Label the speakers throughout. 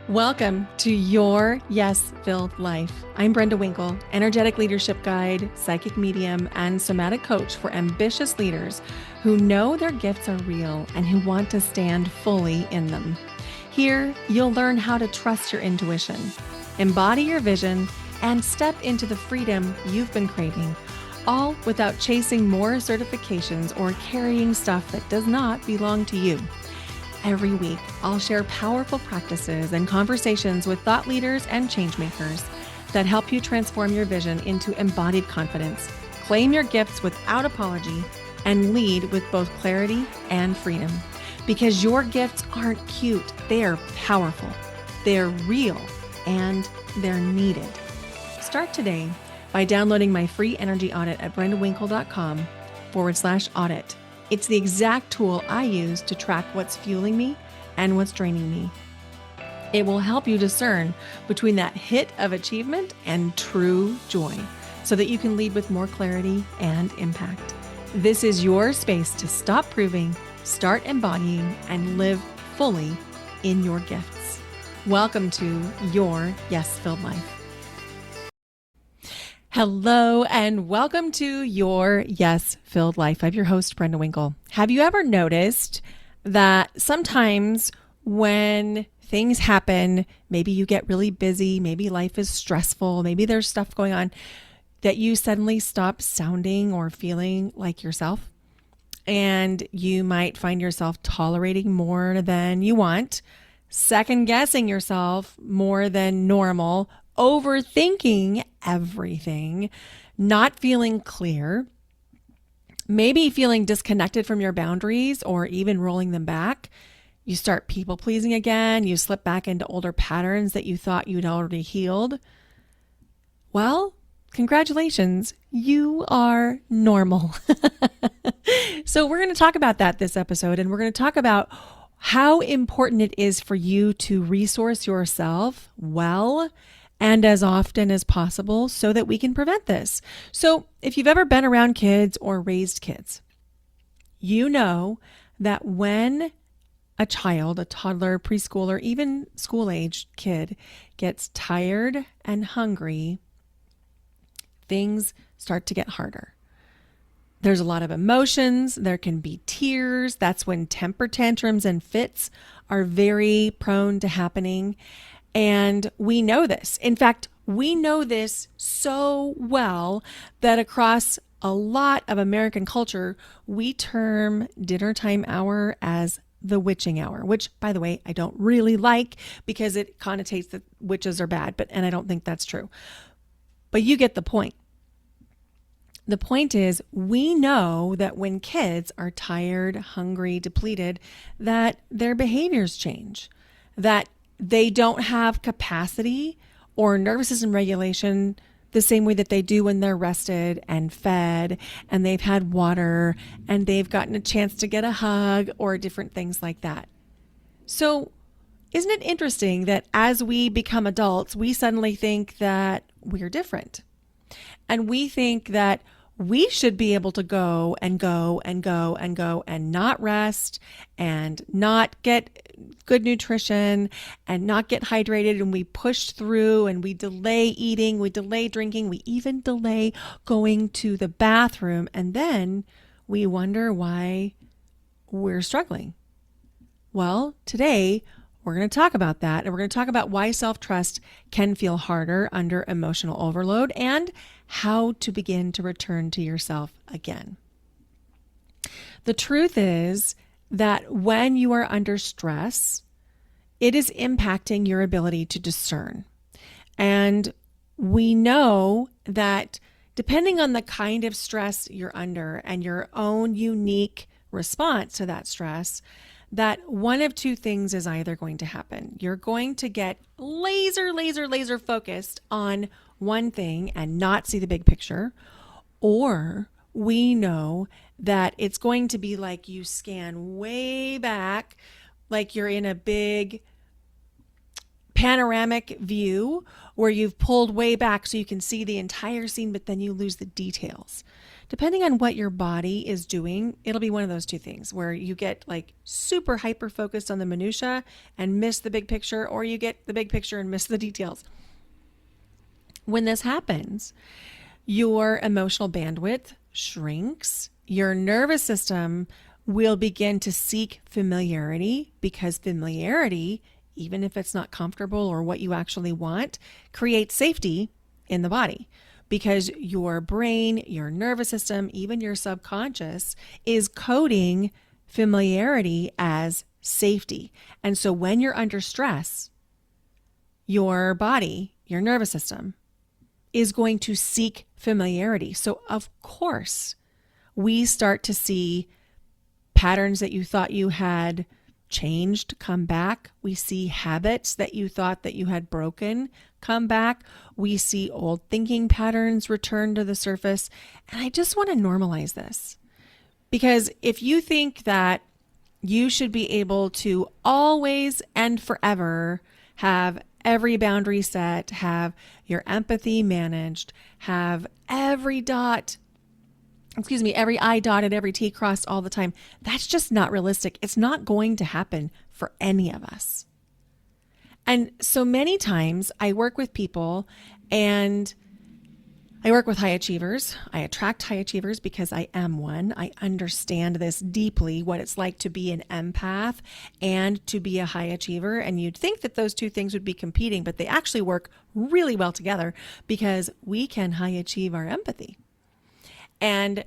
Speaker 1: Welcome to Your Yes-Filled Life. I'm Brenda Winkle, energetic leadership guide, psychic medium, and somatic coach for ambitious leaders who know their gifts are real and who want to stand fully in them. Here, you'll learn how to trust your intuition, embody your vision, and step into the freedom you've been craving, all without chasing more certifications or carrying stuff that does not belong to you. Every week, I'll share powerful practices and conversations with thought leaders and changemakers that help you transform your vision into embodied confidence, claim your gifts without apology, and lead with both clarity and freedom. Because your gifts aren't cute, they're powerful, they're real, and they're needed. Start today by downloading my free energy audit at brendawinkle.com/audit. It's the exact tool I use to track what's fueling me and what's draining me. It will help you discern between that hit of achievement and true joy so that you can lead with more clarity and impact. This is your space to stop proving, start embodying, and live fully in your gifts. Welcome to Your Yes-Filled Life. Hello and welcome to Your Yes-Filled Life. I'm your host, Brenda Winkle. Have you ever noticed that sometimes when things happen, maybe you get really busy, maybe life is stressful, maybe there's stuff going on, that you suddenly stop sounding or feeling like yourself? And you might find yourself tolerating more than you want, second guessing yourself more than normal, overthinking everything, not feeling clear, maybe feeling disconnected from your boundaries or even rolling them back. You start people pleasing again. You slip back into older patterns that you thought you'd already healed. Well, congratulations, you are normal. So we're going to talk about that this episode, and we're going to talk about how important it is for you to resource yourself well and as often as possible so that we can prevent this. So if you've ever been around kids or raised kids, you know that when a child, a toddler, preschooler, even school-age kid gets tired and hungry, things start to get harder. There's a lot of emotions. There can be tears. That's when temper tantrums and fits are very prone to happening. And we know this. In fact, we know this so well that across a lot of American culture, we term dinner time hour as the witching hour, which, by the way, I don't really like because it connotates that witches are bad, and I don't think that's true. But you get the point. The point is, we know that when kids are tired, hungry, depleted, that their behaviors change, that they don't have capacity or nervous system regulation the same way that they do when they're rested and fed and they've had water and they've gotten a chance to get a hug or different things like that. So isn't it interesting that as we become adults, we suddenly think that we're different, and we think that we should be able to go and go and go and go and not rest and not get good nutrition and not get hydrated, and we push through and we delay eating, we delay drinking, we even delay going to the bathroom, and then we wonder why we're struggling. Well, today we're going to talk about that, and we're going to talk about why self-trust can feel harder under emotional overload and how to begin to return to yourself again. The truth is that when you are under stress, it is impacting your ability to discern. And we know that depending on the kind of stress you're under and your own unique response to that stress, that one of two things is either going to happen. You're going to get laser focused on one thing and not see the big picture, or we know that it's going to be like you scan way back, like you're in a big panoramic view where you've pulled way back so you can see the entire scene, but then you lose the details. Depending on what your body is doing, it'll be one of those two things where you get like super hyper focused on the minutia and miss the big picture, or you get the big picture and miss the details. When this happens, your emotional bandwidth shrinks, your nervous system will begin to seek familiarity, because familiarity, even if it's not comfortable or what you actually want, creates safety in the body, because your brain, your nervous system, even your subconscious is coding familiarity as safety. And so when you're under stress, your body, your nervous system is going to seek familiarity. So of course, we start to see patterns that you thought you had changed come back. We see habits that you thought that you had broken come back. We see old thinking patterns return to the surface. And I just want to normalize this, because if you think that you should be able to always and forever have every boundary set, have your empathy managed, have every I dotted, every T crossed all the time, that's just not realistic. It's not going to happen for any of us. And so many times I work with people, and I work with high achievers. I attract high achievers because I am one. I understand this deeply, what it's like to be an empath and to be a high achiever. And you'd think that those two things would be competing, but they actually work really well together, because we can high achieve our empathy. And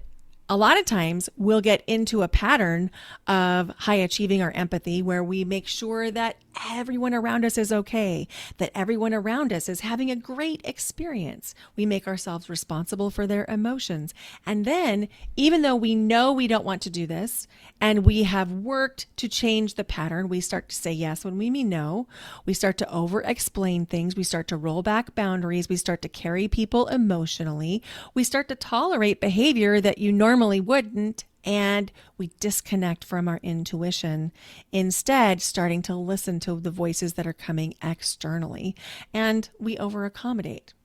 Speaker 1: a lot of times we'll get into a pattern of high achieving our empathy where we make sure that everyone around us is okay, that everyone around us is having a great experience. We make ourselves responsible for their emotions. And then, even though we know we don't want to do this, and we have worked to change the pattern, we start to say yes when we mean no. We start to over-explain things. We start to roll back boundaries. We start to carry people emotionally. We start to tolerate behavior that you normally wouldn't, and we disconnect from our intuition, instead starting to listen to the voices that are coming externally, and we over-accommodate.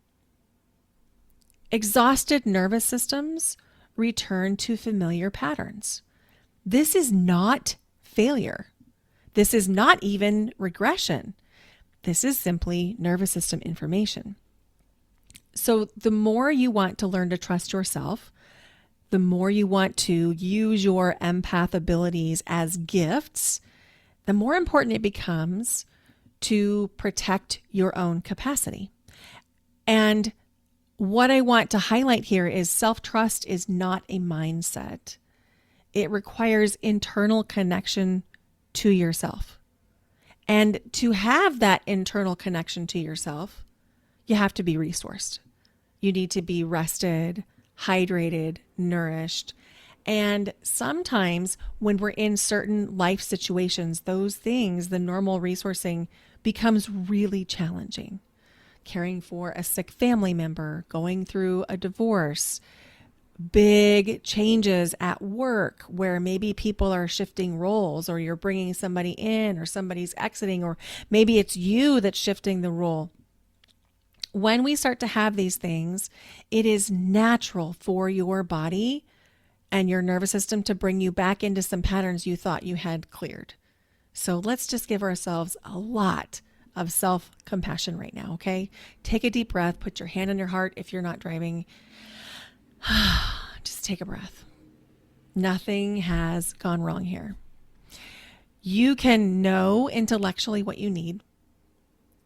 Speaker 1: Exhausted nervous systems return to familiar patterns. This is not failure. This is not even regression. This is simply nervous system information. So the more you want to learn to trust yourself, the more you want to use your empath abilities as gifts, the more important it becomes to protect your own capacity. And what I want to highlight here is self-trust is not a mindset. It requires internal connection to yourself. And to have that internal connection to yourself, you have to be resourced. You need to be rested, hydrated, nourished. And sometimes when we're in certain life situations, those things, the normal resourcing, becomes really challenging. Caring for a sick family member, going through a divorce, big changes at work where maybe people are shifting roles, or you're bringing somebody in, or somebody's exiting, or maybe it's you that's shifting the role. When we start to have these things, it is natural for your body and your nervous system to bring you back into some patterns you thought you had cleared. So let's just give ourselves a lot of self-compassion right now, okay? Take a deep breath, put your hand on your heart if you're not driving. Just take a breath. Nothing has gone wrong here. You can know intellectually what you need.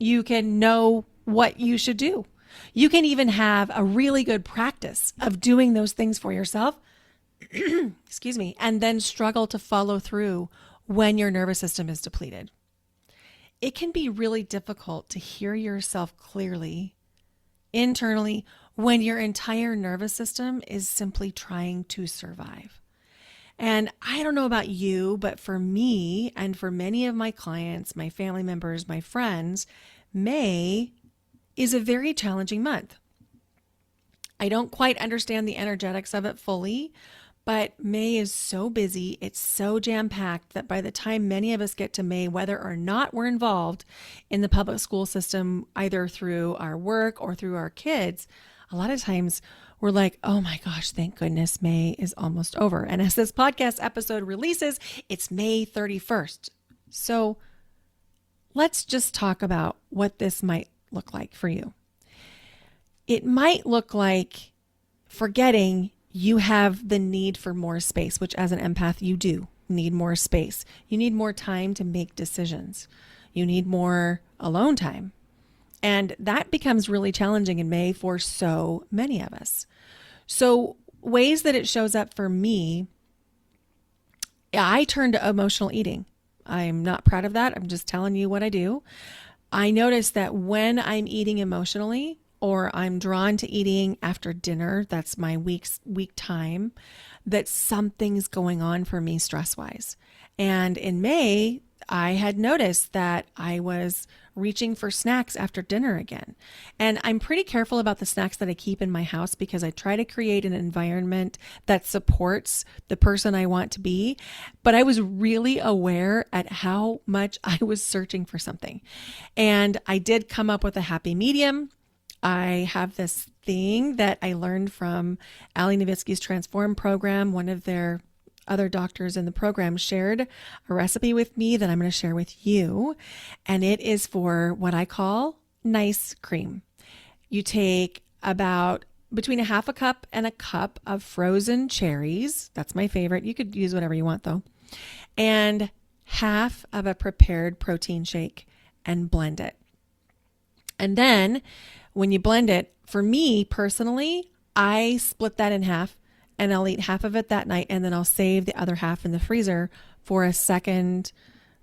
Speaker 1: You can know what you should do. You can even have a really good practice of doing those things for yourself, excuse me, and then struggle to follow through when your nervous system is depleted. It can be really difficult to hear yourself clearly internally when your entire nervous system is simply trying to survive. And I don't know about you, but for me and for many of my clients, my family members, my friends, May is a very challenging month. I don't quite understand the energetics of it fully, but May is so busy, it's so jam-packed that by the time many of us get to May, whether or not we're involved in the public school system, either through our work or through our kids, a lot of times we're like, oh my gosh, thank goodness May is almost over. And as this podcast episode releases, it's May 31st. So let's just talk about what this might look like for you. It might look like forgetting you have the need for more space, which as an empath, you do need more space. You need more time to make decisions. You need more alone time. And that becomes really challenging in May for so many of us. So ways that it shows up for me, I turn to emotional eating. I'm not proud of that. I'm just telling you what I do. I notice that when I'm eating emotionally, or I'm drawn to eating after dinner, that's my week time, that something's going on for me stress-wise. And in May, I had noticed that I was reaching for snacks after dinner again. And I'm pretty careful about the snacks that I keep in my house because I try to create an environment that supports the person I want to be. But I was really aware at how much I was searching for something. And I did come up with a happy medium. I have this thing that I learned from Ali Nowitzki's Transform program. One of their other doctors in the program shared a recipe with me that I'm going to share with you. And it is for what I call nice cream. You take about between a half a cup and a cup of frozen cherries. That's my favorite. You could use whatever you want though. And half of a prepared protein shake and blend it. And then when you blend it, for me personally, I split that in half and I'll eat half of it that night and then I'll save the other half in the freezer for a second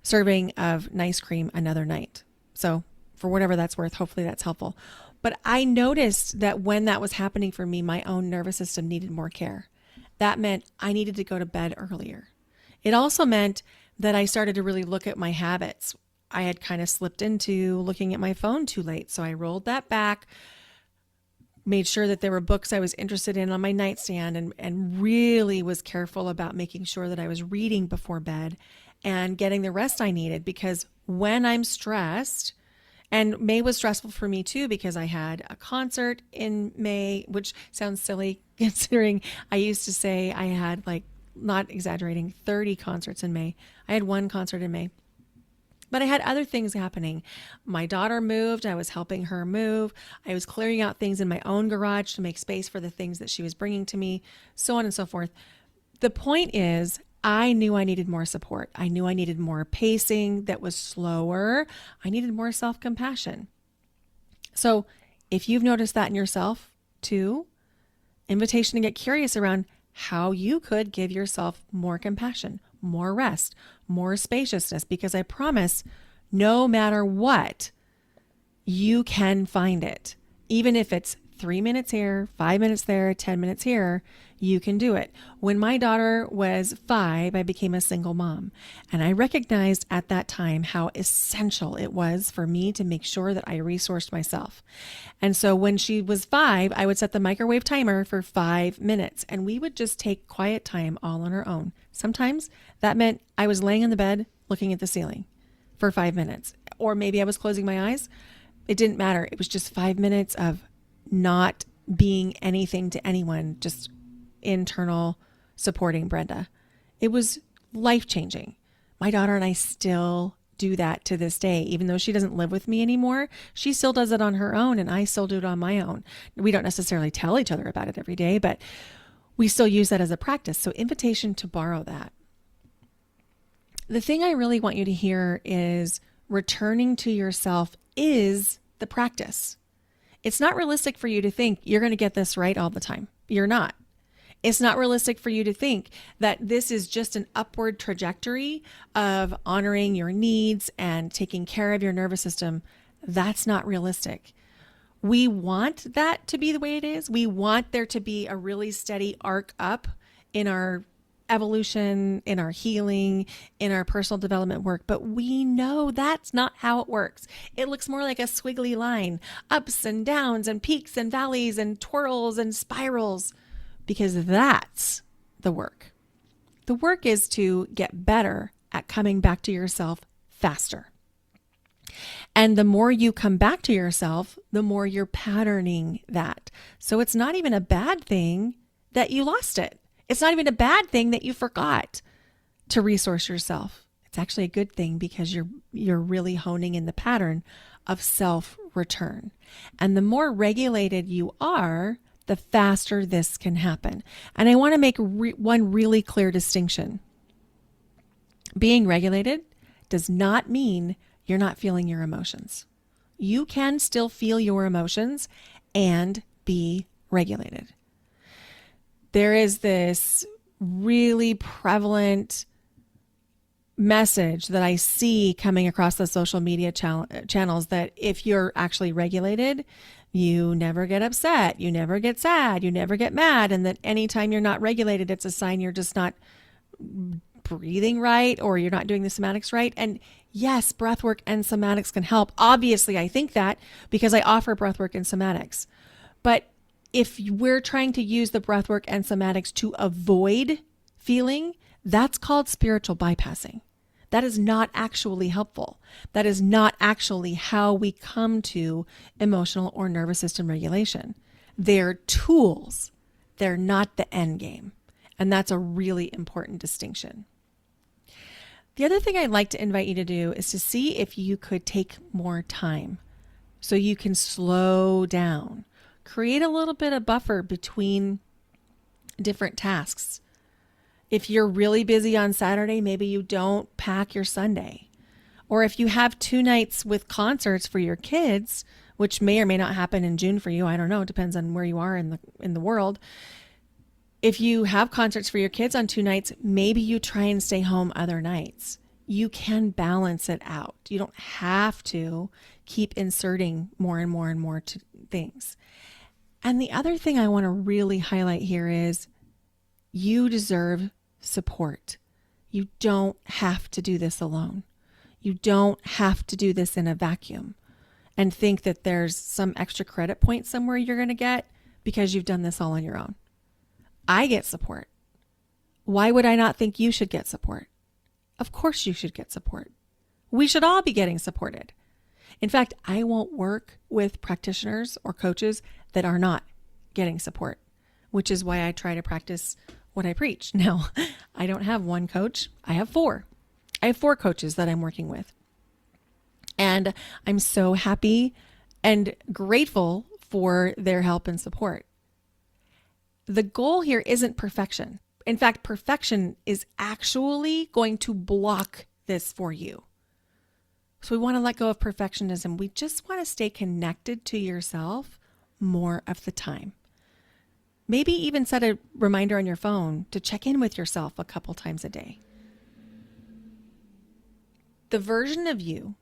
Speaker 1: serving of nice cream another night. So for whatever that's worth, hopefully that's helpful. But I noticed that when that was happening for me, my own nervous system needed more care. That meant I needed to go to bed earlier. It also meant that I started to really look at my habits. I had kind of slipped into looking at my phone too late. So I rolled that back, made sure that there were books I was interested in on my nightstand and really was careful about making sure that I was reading before bed and getting the rest I needed. Because when I'm stressed, and May was stressful for me too, because I had a concert in May, which sounds silly considering I used to say I had, like, not exaggerating, 30 concerts in May. I had one concert in May. But I had other things happening. My daughter moved. I was helping her move. I was clearing out things in my own garage to make space for the things that she was bringing to me, so on and so forth. The point is, I knew I needed more support. I knew I needed more pacing that was slower. I needed more self-compassion. So if you've noticed that in yourself too, invitation to get curious around how you could give yourself more compassion, more rest, more spaciousness, because I promise no matter what, you can find it. Even if it's 3 minutes here, 5 minutes there, 10 minutes here, you can do it. When my daughter was 5, I became a single mom. And I recognized at that time how essential it was for me to make sure that I resourced myself. And so when she was 5, I would set the microwave timer for 5 minutes and we would just take quiet time all on our own. Sometimes that meant I was laying on the bed looking at the ceiling for 5 minutes, or maybe I was closing my eyes. It didn't matter. It was just 5 minutes of not being anything to anyone, just internal supporting Brenda. It was life-changing. My daughter and I still do that to this day. Even though she doesn't live with me anymore, she still does it on her own and I still do it on my own. We don't necessarily tell each other about it every day, but we still use that as a practice. So invitation to borrow that. The thing I really want you to hear is returning to yourself is the practice. It's not realistic for you to think you're going to get this right all the time. You're not. It's not realistic for you to think that this is just an upward trajectory of honoring your needs and taking care of your nervous system. That's not realistic. We want that to be the way it is. We want there to be a really steady arc up in our evolution, in our healing, in our personal development work. But we know that's not how it works. It looks more like a squiggly line, ups and downs and peaks and valleys and twirls and spirals, because that's the work. The work is to get better at coming back to yourself faster. And the more you come back to yourself, the more you're patterning that. So it's not even a bad thing that you lost it. It's not even a bad thing that you forgot to resource yourself. It's actually a good thing because you're really honing in the pattern of self-return. And the more regulated you are, the faster this can happen. And I want to make one really clear distinction. Being regulated does not mean you're not feeling your emotions. You can still feel your emotions and be regulated. There is this really prevalent message that I see coming across the social media channels that if you're actually regulated, you never get upset, you never get sad, you never get mad, and that anytime you're not regulated, it's a sign you're just not breathing right or you're not doing the somatics right. And yes, breathwork and somatics can help. Obviously, I think that because I offer breathwork and somatics. But if we're trying to use the breathwork and somatics to avoid feeling, that's called spiritual bypassing. That is not actually helpful. That is not actually how we come to emotional or nervous system regulation. They're tools. They're not the end game. And that's a really important distinction. The other thing I'd like to invite you to do is to see if you could take more time so you can slow down. Create a little bit of buffer between different tasks. If you're really busy on Saturday, maybe you don't pack your Sunday. Or if you have 2 nights with concerts for your kids, which may or may not happen in June for you, I don't know, it depends on where you are in the world. If you have concerts for your kids on 2 nights, maybe you try and stay home other nights. You can balance it out. You don't have to keep inserting more and more and more to things. And the other thing I want to really highlight here is you deserve support. You don't have to do this alone. You don't have to do this in a vacuum and think that there's some extra credit point somewhere you're going to get because you've done this all on your own. I get support. Why would I not think you should get support? Of course you should get support. We should all be getting supported. In fact, I won't work with practitioners or coaches that are not getting support, which is why I try to practice what I preach. Now, I don't have one coach. I have 4. I have 4 coaches that I'm working with. And I'm so happy and grateful for their help and support. The goal here isn't perfection. In fact, perfection is actually going to block this for you. So we want to let go of perfectionism. We just want to stay connected to yourself more of the time. Maybe even set a reminder on your phone to check in with yourself a couple times a day. The version of you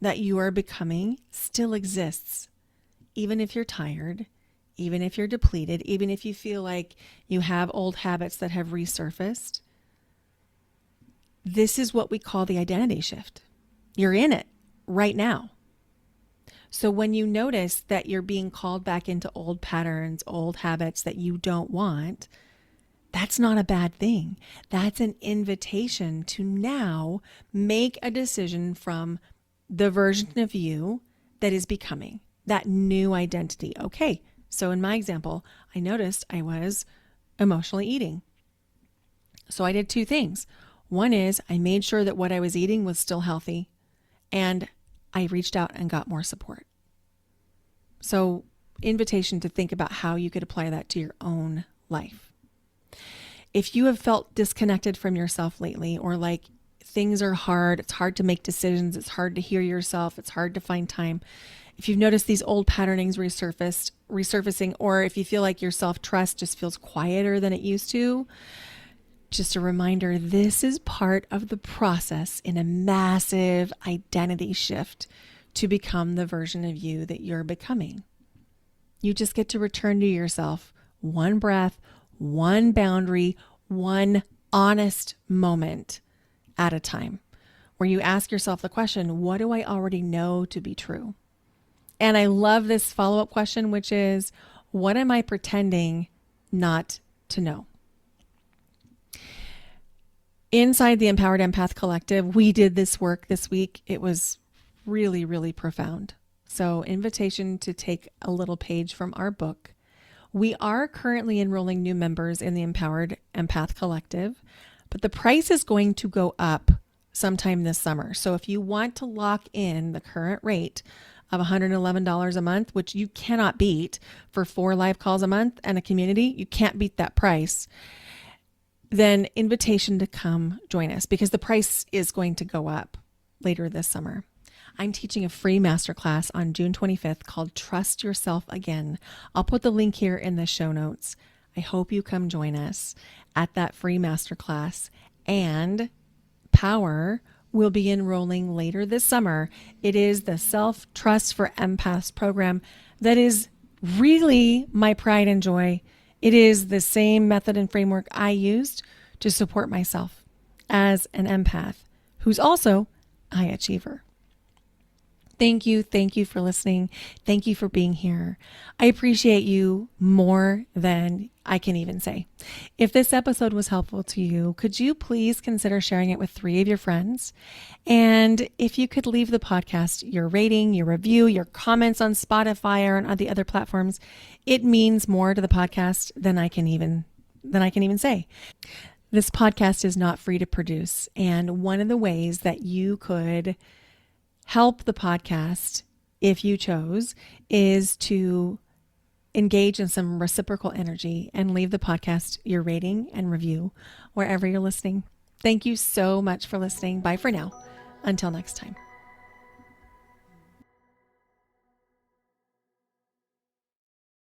Speaker 1: that you are becoming still exists, even if you're tired, even if you're depleted, even if you feel like you have old habits that have resurfaced. This is what we call the identity shift. You're in it right now. So when you notice that you're being called back into old patterns, old habits that you don't want, that's not a bad thing. That's an invitation to now make a decision from the version of you that is becoming that new identity. Okay, so in my example, I noticed I was emotionally eating. So I did 2 things. One is I made sure that what I was eating was still healthy, and I reached out and got more support. So invitation to think about how you could apply that to your own life. If you have felt disconnected from yourself lately, or like things are hard, it's hard to make decisions, it's hard to hear yourself, it's hard to find time. If you've noticed these old patternings resurfacing, or if you feel like your self-trust just feels quieter than it used to, just a reminder, this is part of the process in a massive identity shift to become the version of you that you're becoming. You just get to return to yourself one breath, one boundary, one honest moment at a time, where you ask yourself the question, what do I already know to be true? And I love this follow-up question, which is, what am I pretending not to know? Inside the Empowered Empath Collective, we did this work this week. It was really, really profound. So, invitation to take a little page from our book. We are currently enrolling new members in the Empowered Empath Collective, but the price is going to go up sometime this summer. So if you want to lock in the current rate of $111 a month, which you cannot beat for 4 live calls a month and a community, you can't beat that price, then invitation to come join us because the price is going to go up later this summer. I'm teaching a free masterclass on June 25th called Trust Yourself Again. I'll put the link here in the show notes. I hope you come join us at that free masterclass. And Power will be enrolling later this summer. It is the Self-Trust for Empaths program that is really my pride and joy. It is the same method and framework I used to support myself as an empath who's also a high achiever. Thank you for listening. Thank you for being here. I appreciate you more than I can even say. If this episode was helpful to you, could you please consider sharing it with 3 of your friends? And if you could leave the podcast your rating, your review, your comments on Spotify or on the other platforms, it means more to the podcast than I can even say. This podcast is not free to produce, and one of the ways that you could help the podcast, if you chose, is to engage in some reciprocal energy and leave the podcast your rating and review wherever you're listening. Thank you so much for listening. Bye for now. Until next time.